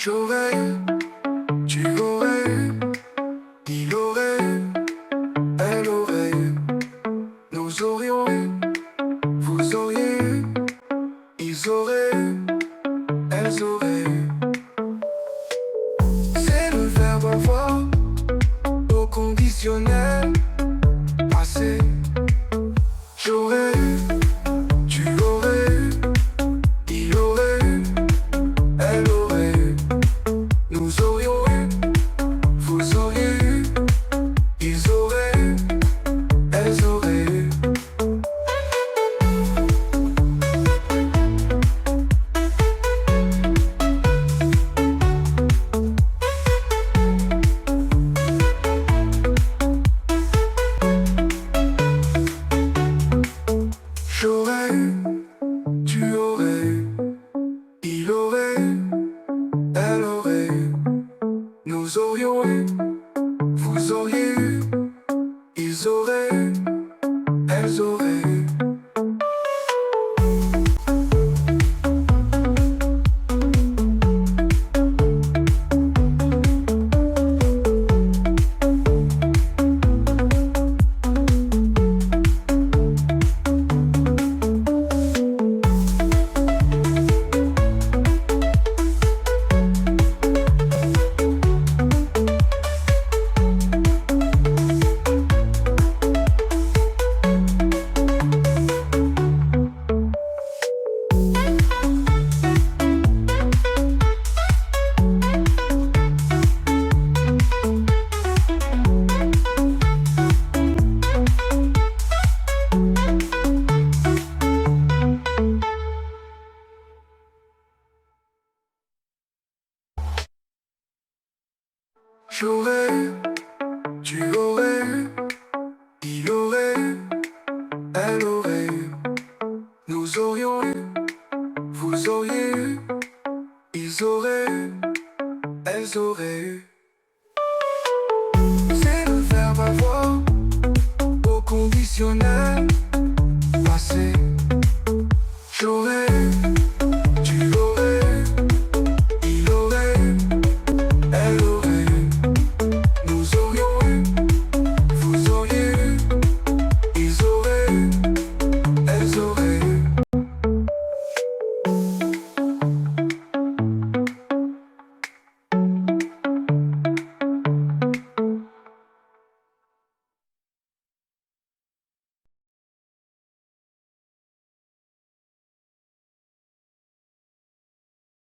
J'aurais, tu aurais, il aurait, elle aurait, nous aurions eu, vous auriez eu, ils auraient, elles auraient. C'est le verbe avoir au conditionnel passé. J'aurais eu, tu aurais eu, il aurait eu, elle aurait eu, nous aurions eu, vous auriez eu, ils auraient eu, elles auraient eu. J'aurais eu, tu aurais eu, il aurait eu, elle aurait eu, nous aurions eu, vous auriez eu, ils auraient eu, elles auraient eu. J'aurais eu,